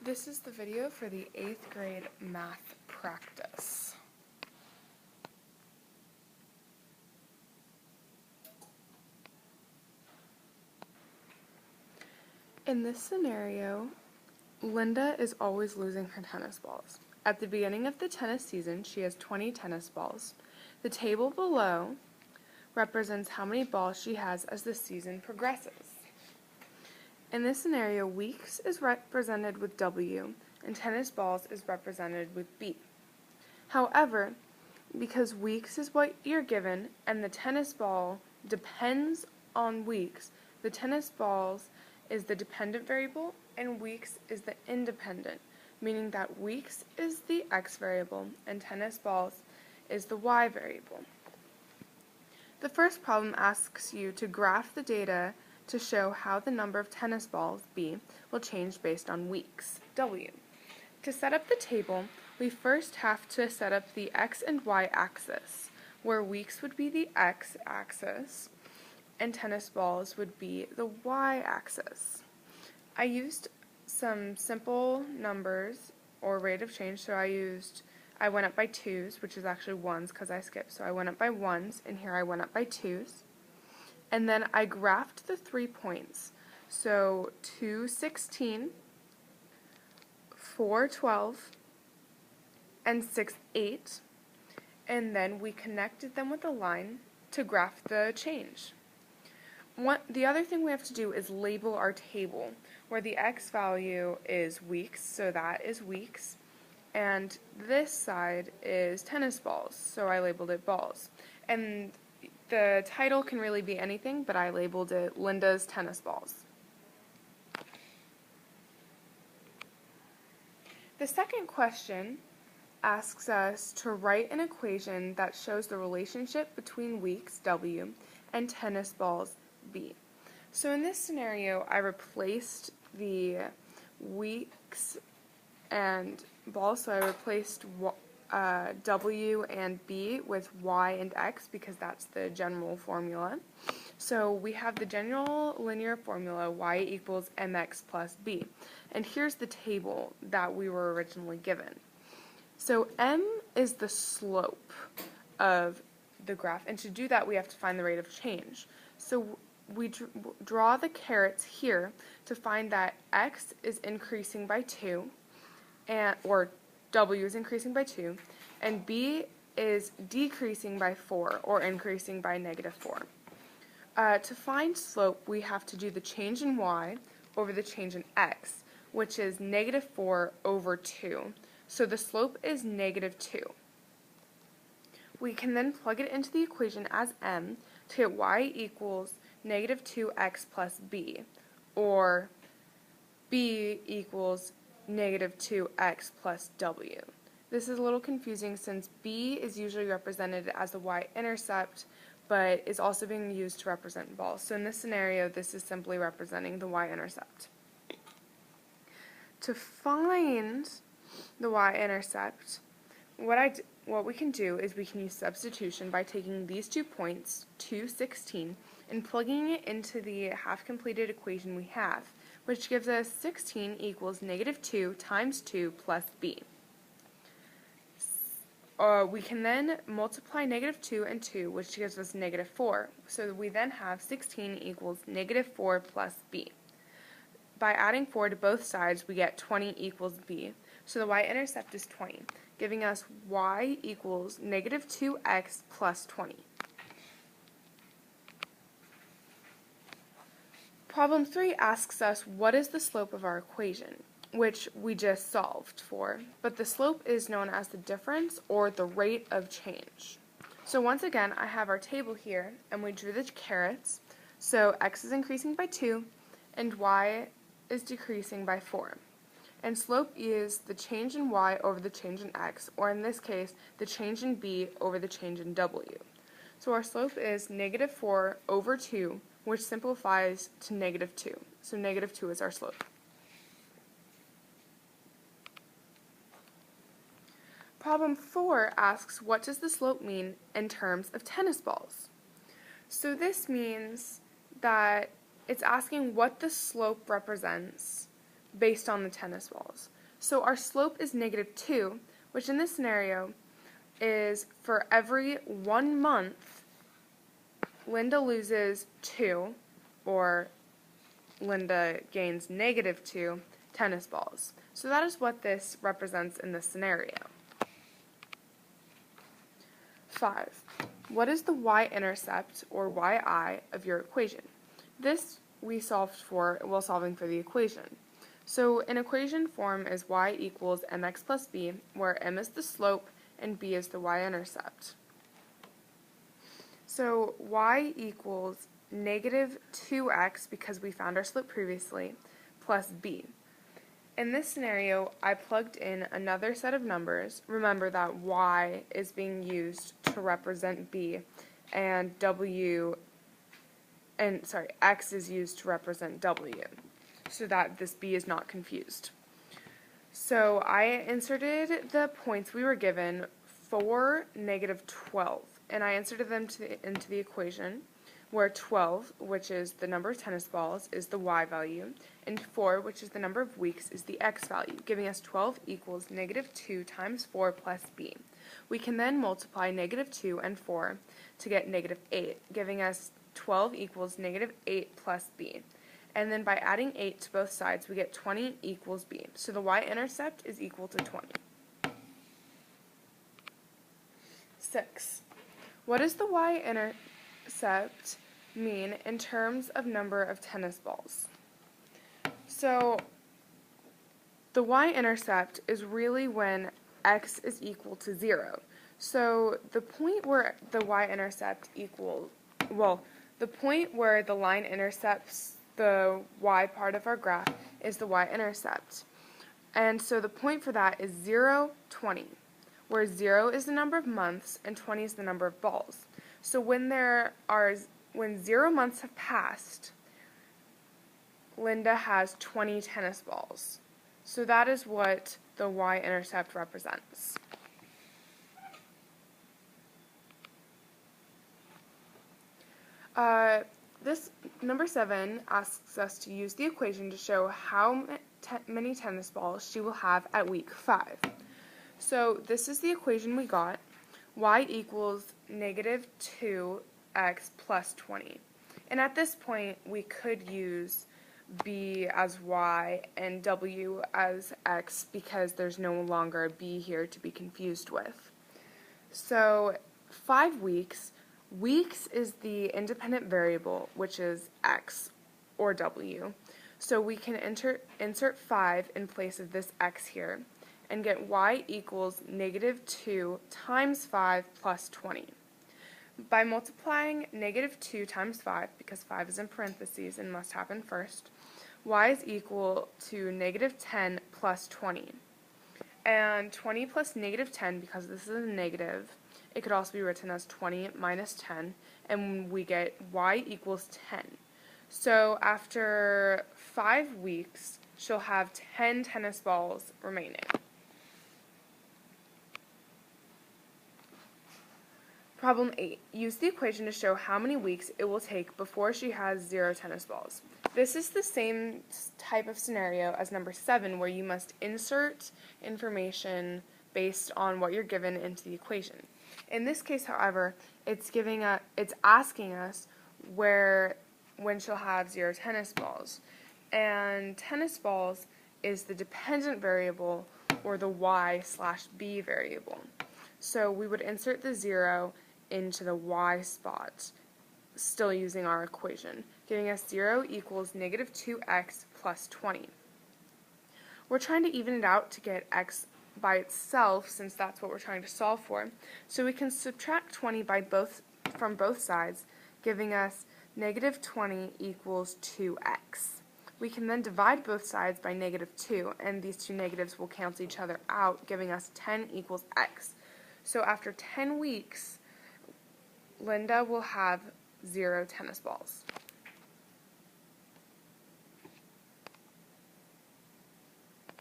This is the video for the 8th grade math practice. In this scenario, Linda is always losing her tennis balls. At the beginning of the tennis season, she has 20 tennis balls. The table below represents how many balls she has as the season progresses. In this scenario, weeks is represented with W, and tennis balls is represented with B. However, because weeks is what you're given, and the tennis ball depends on weeks, the tennis balls is the dependent variable, and weeks is the independent, meaning that weeks is the x variable, and tennis balls is the y variable. The first problem asks you to graph the data to show how the number of tennis balls, B, will change based on weeks, W. To set up the table, we first have to set up the x and y axis, where weeks would be the x-axis and tennis balls would be the y-axis. I used some simple numbers or rate of change, so I went up by 2's, which is actually 1's because I skipped, so I went up by 1's, and here I went up by 2's. And then I graphed the 3 points, so 2:16, 4:12, and 6:8, and then we connected them with a line to graph the change. The other thing we have to do is label our table, where the x value is weeks, so that is weeks, and this side is tennis balls, so I labeled it balls. And the title can really be anything, but I labeled it Linda's Tennis Balls. The second question asks us to write an equation that shows the relationship between weeks, W, and tennis balls, B. So in this scenario, I replaced the weeks and balls, so I replaced W and B with Y and X because that's the general formula. So we have the general linear formula Y equals mx plus B. And here's the table that we were originally given. So m is the slope of the graph, and to do that we have to find the rate of change. So we draw the carets here to find that x is increasing by 2, or W is increasing by 2, and B is decreasing by 4, or increasing by -4. To find slope, we have to do the change in y over the change in x, which is -4 over 2. So the slope is -2. We can then plug it into the equation as m to get y equals -2x plus b, or b equals -2x plus w. This is a little confusing since b is usually represented as the y-intercept, but is also being used to represent balls. So in this scenario, this is simply representing the y-intercept. To find the y-intercept, what we can do is we can use substitution by taking these 2 points, 2:16, and plugging it into the half-completed equation we have, which gives us 16 equals -2 times 2 plus b. We can then multiply -2 and 2, which gives us -4. So we then have 16 equals -4 plus b. By adding 4 to both sides, we get 20 equals b. So the y-intercept is 20, giving us y equals -2x plus 20. Problem 3 asks us what is the slope of our equation, which we just solved for, but the slope is known as the difference or the rate of change. So once again, I have our table here, and we drew the carets, so x is increasing by 2, and y is decreasing by 4. And slope is the change in y over the change in x, or in this case, the change in b over the change in w. So our slope is -4 over 2, which simplifies to -2. So -2 is our slope. Problem 4 asks, what does the slope mean in terms of tennis balls? So this means that it's asking what the slope represents based on the tennis balls. So our slope is -2, which in this scenario is for every 1 month, Linda loses 2, or Linda gains -2 tennis balls. So that is what this represents in this scenario. 5. What is the y-intercept, or yi, of your equation? This we solved for while solving for the equation. So in equation form is y equals mx plus b, where m is the slope and b is the y-intercept. So y equals -2x, because we found our slope previously, plus b. In this scenario, I plugged in another set of numbers. Remember that y is being used to represent b, and x is used to represent w, so that this b is not confused. So I inserted the points we were given for -12, and I inserted them into the equation, where 12, which is the number of tennis balls, is the y value, and 4, which is the number of weeks, is the x value, giving us 12 equals -2 times 4 plus b. We can then multiply -2 and 4 to get -8, giving us 12 equals -8 plus b. And then by adding 8 to both sides, we get 20 equals b. So the y-intercept is equal to 20. 6. What does the y-intercept mean in terms of number of tennis balls? So the y-intercept is really when x is equal to 0. So the point where the y-intercept the point where the line intercepts the y part of our graph is the y-intercept. And so the point for that is 0, 20, where 0 is the number of months and 20 is the number of balls. So when 0 months have passed, Linda has 20 tennis balls. So that is what the y-intercept represents. This number 7 asks us to use the equation to show how many tennis balls she will have at week 5. So this is the equation we got. Y equals -2x plus 20. And at this point, we could use b as y and w as x, because there's no longer a b here to be confused with. So 5 weeks. Weeks is the independent variable, which is x or w. So we can insert 5 in place of this x here and get y equals -2 times 5 plus 20. By multiplying -2 times 5, because 5 is in parentheses and must happen first, y is equal to -10 plus 20. And 20 plus -10, because this is a negative, it could also be written as 20 minus 10, and we get y equals 10. So after 5 weeks, she'll have 10 tennis balls remaining. Problem 8. Use the equation to show how many weeks it will take before she has 0 tennis balls. This is the same type of scenario as number 7, where you must insert information based on what you're given into the equation. In this case, however, it's asking us when she'll have 0 tennis balls. And tennis balls is the dependent variable, or the y/b variable. So we would insert the 0 into the y spot, still using our equation, giving us 0 equals -2x plus 20. We're trying to even it out to get x by itself, since that's what we're trying to solve for. So we can subtract 20 from both sides, giving us -20 equals 2x. We can then divide both sides by -2, and these two negatives will cancel each other out, giving us 10 equals x. So after 10 weeks, Linda will have 0 tennis balls.